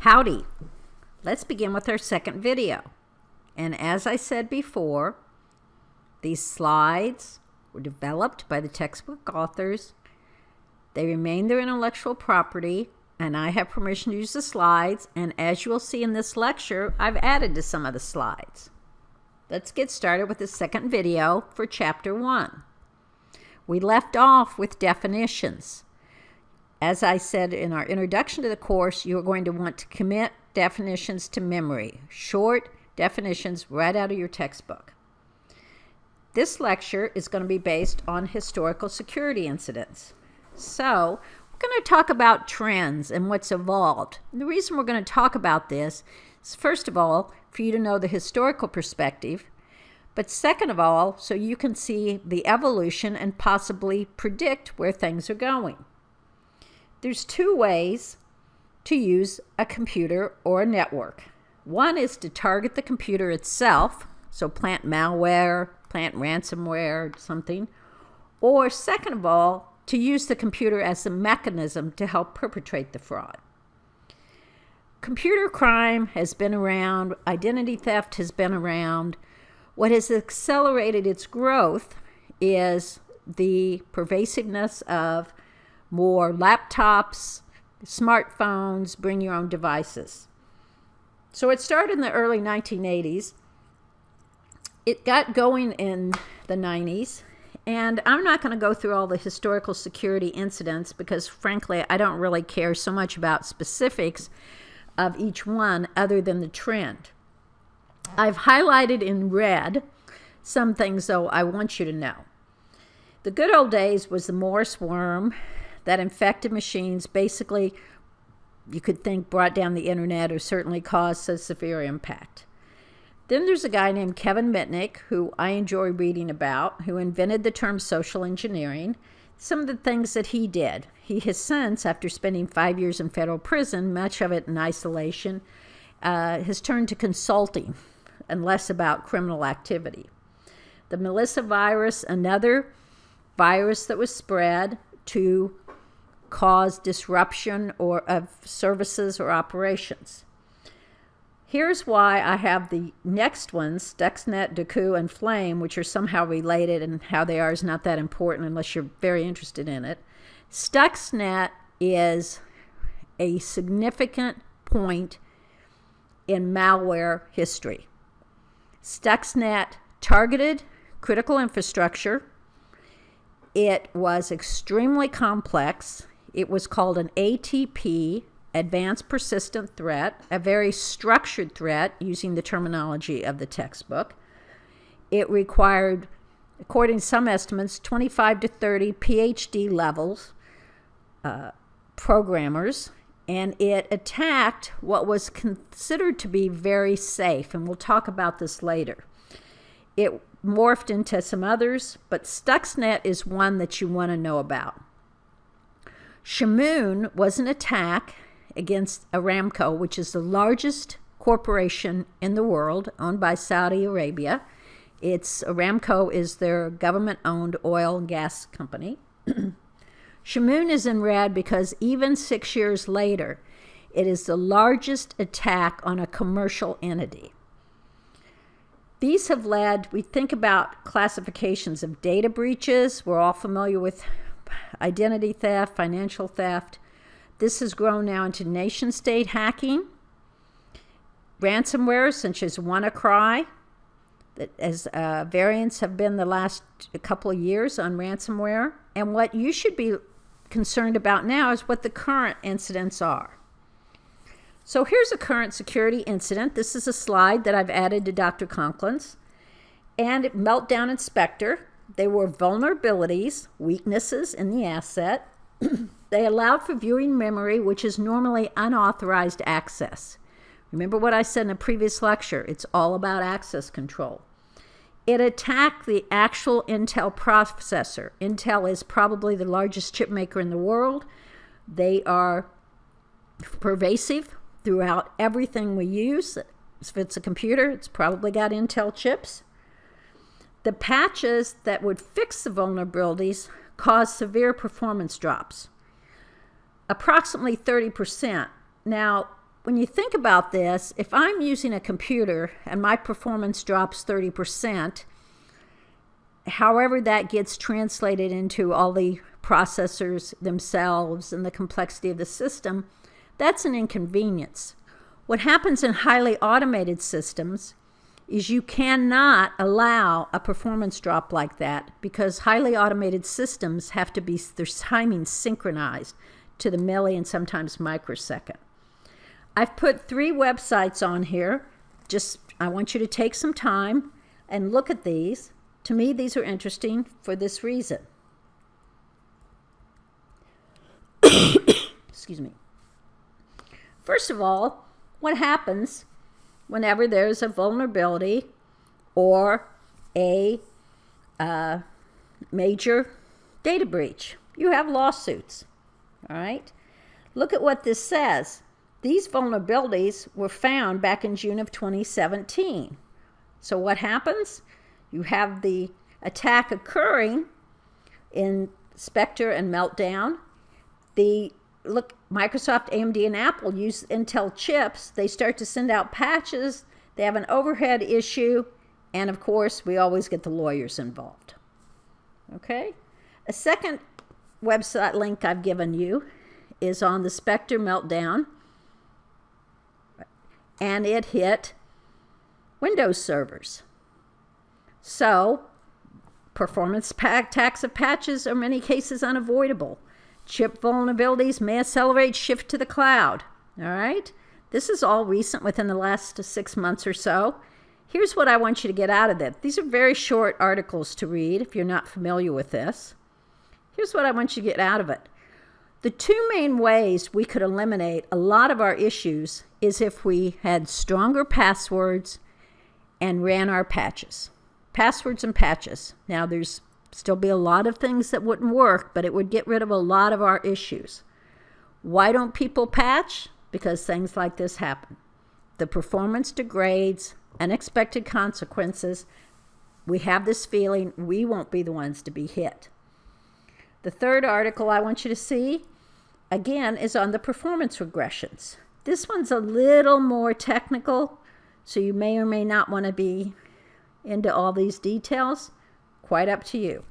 Howdy! Let's begin with our second video. And as I said before, these slides were developed by the textbook authors. They remain their intellectual property, and I have permission to use the slides. And as you will see in this lecture, I've added to some of the slides. Let's get started with the second video for Chapter 1. We left off with definitions. As I said in our introduction to the course, you are going to want to commit definitions to memory, short definitions right out of your textbook. This lecture is going to be based on historical security incidents. So we're going to talk about trends and what's evolved. And the reason we're going to talk about this is, first of all, for you to know the historical perspective, but second of all, so you can see the evolution and possibly predict where things are going. There's two ways to use a computer or a network. One is to target the computer itself, so plant malware, plant ransomware, something. Or second of all, to use the computer as a mechanism to help perpetrate the fraud. Computer crime has been around, identity theft has been around. What has accelerated its growth is the pervasiveness of more laptops, smartphones, bring your own devices. So it started in the early 1980s. It got going in the 90s. And I'm not going to go through all the historical security incidents because, frankly, I don't really care so much about specifics of each one other than the trend. I've highlighted in red some things, though, I want you to know. The good old days was the Morris worm that infected machines. Basically, you could think brought down the internet or certainly caused a severe impact. Then there's a guy named Kevin Mitnick, who I enjoy reading about, who invented the term social engineering. Some of the things that he did. He has since, after spending 5 years in federal prison, much of it in isolation, has turned to consulting and less about criminal activity. The Melissa virus, another virus that was spread to cause disruption of services or operations. Here's why I have the next ones, Stuxnet, Deku, and Flame, which are somehow related, and how they are is not that important unless you're very interested in it. Stuxnet is a significant point in malware history. Stuxnet targeted critical infrastructure. It was extremely complex. It was called an ATP, Advanced Persistent Threat, a very structured threat using the terminology of the textbook. It required, according to some estimates, 25 to 30 PhD levels programmers, and it attacked what was considered to be very safe, and we'll talk about this later. It morphed into some others, but Stuxnet is one that you want to know about. ch01 was an attack against Aramco, which is the largest corporation in the world, owned by Saudi Arabia. Aramco is their government-owned oil and gas company. ch01 is in red because even 6 years later, it is the largest attack on a commercial entity. These have led, we think about classifications of data breaches. We're all familiar with identity theft, financial theft. This has grown now into nation-state hacking, ransomware, such as WannaCry, as variants have been the last couple of years on ransomware. And what you should be concerned about now is what the current incidents are. So here's a current security incident. This is a slide that I've added to Dr. Conklin's. And Meltdown Inspector. They were vulnerabilities, weaknesses in the asset. They allowed for viewing memory, which is normally unauthorized access. Remember what I said in a previous lecture. It's all about access control. It attacked the actual Intel processor. Intel is probably the largest chip maker in the world. They are pervasive throughout everything we use. If it's a computer, it's probably got Intel chips. The patches that would fix the vulnerabilities caused severe performance drops, approximately 30%. Now, when you think about this, if I'm using a computer and my performance drops 30%, however that gets translated into all the processors themselves and the complexity of the system, that's an inconvenience. What happens in highly automated systems is you cannot allow a performance drop like that, because highly automated systems have to be, their timing synchronized to the milli and sometimes microsecond. I've put 3 websites on here. I want you to take some time and look at these. To me, these are interesting for this reason. Excuse me. First of all, what happens whenever there's a vulnerability or a major data breach? You have lawsuits, all right? Look at what this says. These vulnerabilities were found back in June of 2017. So what happens? You have the attack occurring in Spectre and Meltdown. Microsoft, AMD, and Apple use Intel chips. They start to send out patches. They have an overhead issue. And of course, we always get the lawyers involved. Okay? A second website link I've given you is on the Spectre Meltdown. And it hit Windows servers. So, performance attacks of patches are in many cases unavoidable. Chip vulnerabilities may accelerate shift to the cloud. All right? This is all recent, within the last 6 months or so. Here's what I want you to get out of it. These are very short articles to read if you're not familiar with this. Here's what I want you to get out of it. The 2 main ways we could eliminate a lot of our issues is if we had stronger passwords and ran our patches. Passwords and patches. Now, there's still be a lot of things that wouldn't work, but it would get rid of a lot of our issues. Why don't people patch? Because things like this happen. The performance degrades, unexpected consequences. We have this feeling we won't be the ones to be hit. The third article I want you to see, again, is on the performance regressions. This one's a little more technical, so you may or may not want to be into all these details. Quite up to you.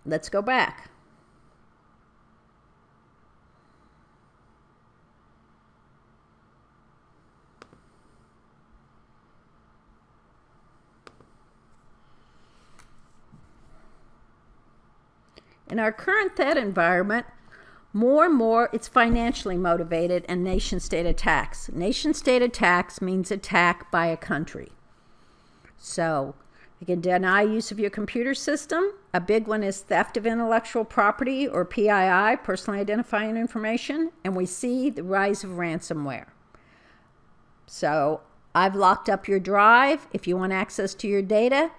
Let's go back. In our current threat environment, more and more it's financially motivated and nation-state attacks. Nation-state attacks means attack by a country. So you can deny use of your computer system. A big one is theft of intellectual property, or PII, personally identifying information, and we see the rise of ransomware. So I've locked up your drive. If you want access to your data,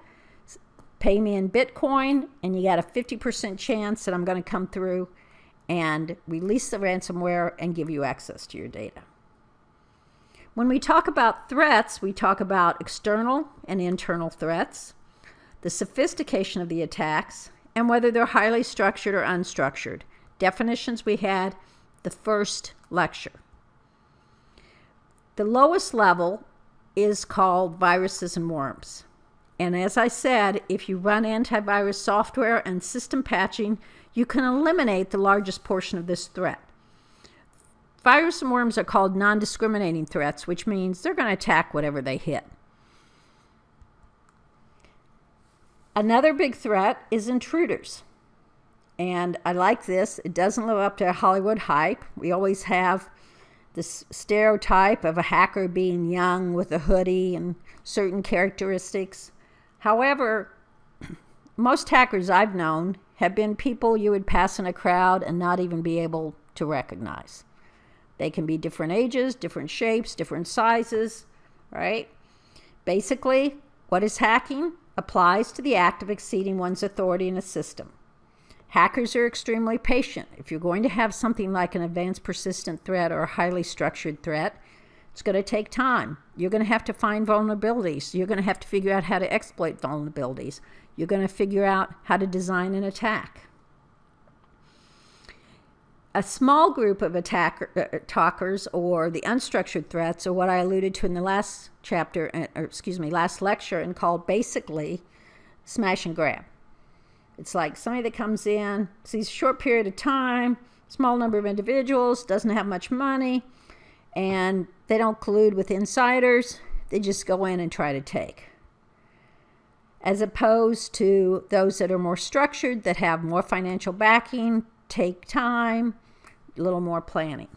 pay me in Bitcoin, and you got a 50% chance that I'm going to come through and release the ransomware and give you access to your data. When we talk about threats, we talk about external and internal threats, the sophistication of the attacks, and whether they're highly structured or unstructured. Definitions we had the first lecture. The lowest level is called viruses and worms. And as I said, if you run antivirus software and system patching, you can eliminate the largest portion of this threat. Viruses and worms are called non-discriminating threats, which means they're going to attack whatever they hit. Another big threat is intruders. And I like this. It doesn't live up to Hollywood hype. We always have this stereotype of a hacker being young with a hoodie and certain characteristics. However, most hackers I've known have been people you would pass in a crowd and not even be able to recognize. They can be different ages, different shapes, different sizes, right? Basically, what is hacking applies to the act of exceeding one's authority in a system. Hackers are extremely patient. If you're going to have something like an advanced persistent threat or a highly structured threat, it's going to take time. You're going to have to find vulnerabilities. You're going to have to figure out how to exploit vulnerabilities. You're going to figure out how to design an attack. A small group of attackers, or the unstructured threats, are what I alluded to in the last last lecture, and called basically smash and grab. It's like somebody that comes in, sees a short period of time, small number of individuals, doesn't have much money, and they don't collude with insiders. They just go in and try to take. As opposed to those that are more structured, that have more financial backing, take time, a little more planning.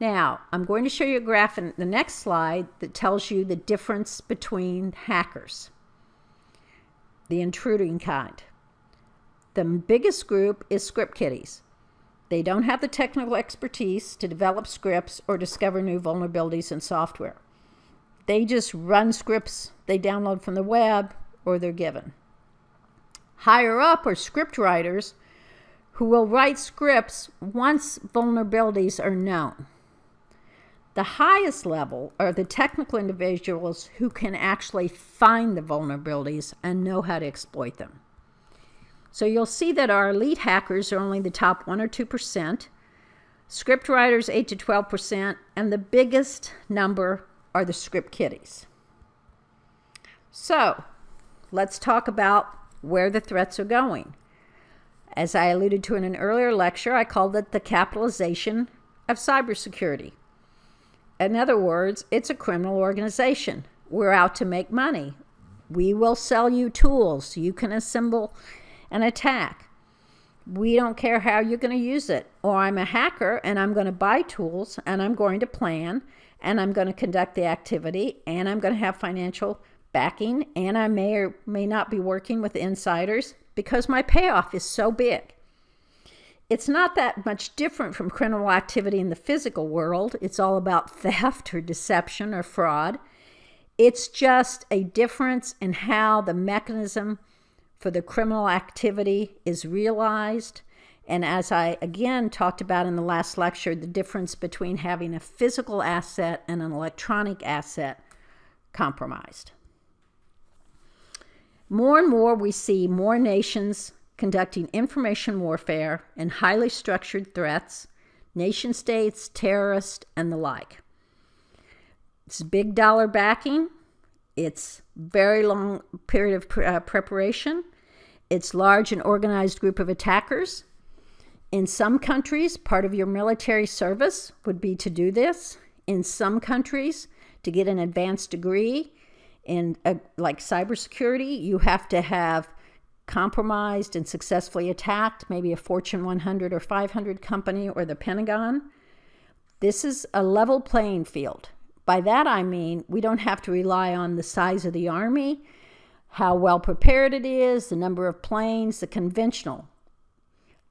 Now, I'm going to show you a graph in the next slide that tells you the difference between hackers, the intruding kind. The biggest group is script kiddies. They don't have the technical expertise to develop scripts or discover new vulnerabilities in software. They just run scripts they download from the web or they're given. Higher up are script writers who will write scripts once vulnerabilities are known. The highest level are the technical individuals who can actually find the vulnerabilities and know how to exploit them. So you'll see that our elite hackers are only the top 1 or 2%, script writers 8 to 12%, and the biggest number are the script kiddies. So let's talk about where the threats are going. As I alluded to in an earlier lecture, I called it the capitalization of cybersecurity. In other words, it's a criminal organization. We're out to make money. We will sell you tools. You can assemble an attack. We don't care how you're going to use it. Or I'm a hacker and I'm going to buy tools and I'm going to plan and I'm going to conduct the activity and I'm going to have financial backing and I may or may not be working with insiders because my payoff is so big. It's not that much different from criminal activity in the physical world. It's all about theft or deception or fraud. It's just a difference in how the mechanism for the criminal activity is realized. And as I again talked about in the last lecture, the difference between having a physical asset and an electronic asset compromised. More and more we see more nations conducting information warfare and highly structured threats, nation states, terrorists, and the like. It's big dollar backing. It's very long period of preparation. It's large and organized group of attackers. In some countries, part of your military service would be to do this. In some countries, to get an advanced degree in like cybersecurity, you have to have compromised and successfully attacked maybe a Fortune 100 or 500 company or the Pentagon. This is a level playing field. By that I mean we don't have to rely on the size of the army, how well prepared it is, the number of planes, the conventional.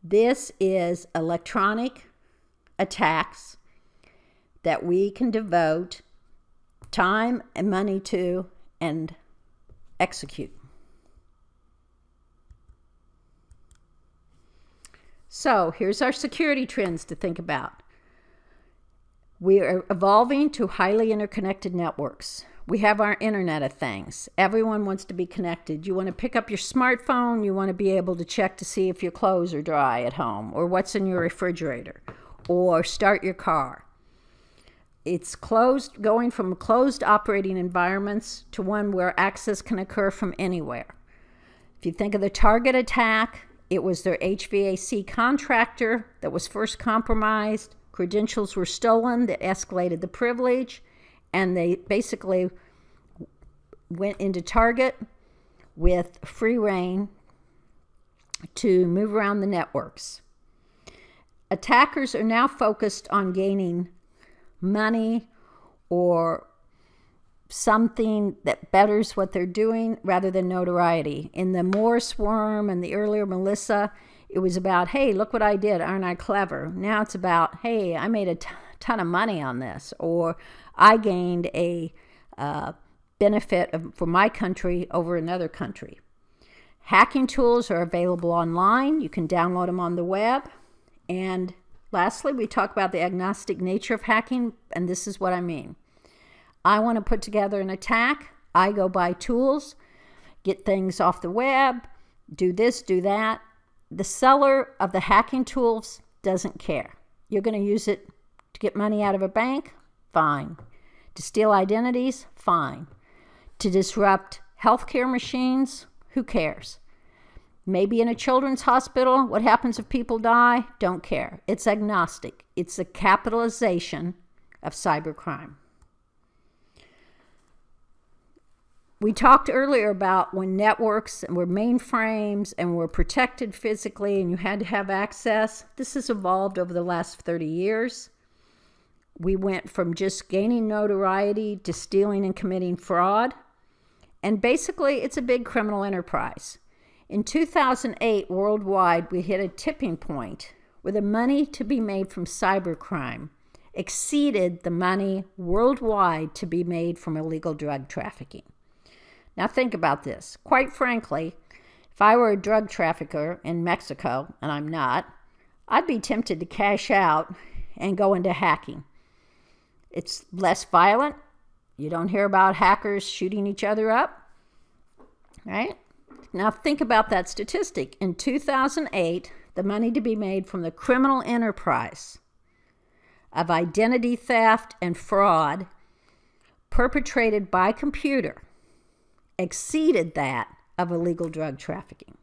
This is electronic attacks that we can devote time and money to and execute. So here's our security trends to think about. We are evolving to highly interconnected networks. We have our Internet of Things. Everyone wants to be connected. You want to pick up your smartphone, you want to be able to check to see if your clothes are dry at home or what's in your refrigerator or start your car. It's going from closed operating environments to one where access can occur from anywhere. If you think of the Target attack, it was their HVAC contractor that was first compromised. Credentials were stolen that escalated the privilege, and they basically went into Target with free rein to move around the networks. Attackers are now focused on gaining money or something that betters what they're doing rather than notoriety. In the Morris worm and the earlier Melissa, it was about, hey, look what I did, aren't I clever? Now it's about, hey, I made a ton of money on this, or I gained a benefit for my country over another country. Hacking tools are available online. You can download them on the web. And lastly, we talk about the agnostic nature of hacking, and this is what I mean. I want to put together an attack. I go buy tools, get things off the web, do this, do that. The seller of the hacking tools doesn't care. You're going to use it to get money out of a bank? Fine. To steal identities? Fine. To disrupt healthcare machines? Who cares? Maybe in a children's hospital, what happens if people die? Don't care. It's agnostic. It's a capitalization of cybercrime. We talked earlier about when networks were mainframes and were protected physically and you had to have access. This has evolved over the last 30 years. We went from just gaining notoriety to stealing and committing fraud. And basically, it's a big criminal enterprise. In 2008, worldwide, we hit a tipping point where the money to be made from cybercrime exceeded the money worldwide to be made from illegal drug trafficking. Now think about this. Quite frankly, if I were a drug trafficker in Mexico, and I'm not, I'd be tempted to cash out and go into hacking. It's less violent. You don't hear about hackers shooting each other up, right? Now think about that statistic. In 2008, the money to be made from the criminal enterprise of identity theft and fraud perpetrated by computer exceeded that of illegal drug trafficking.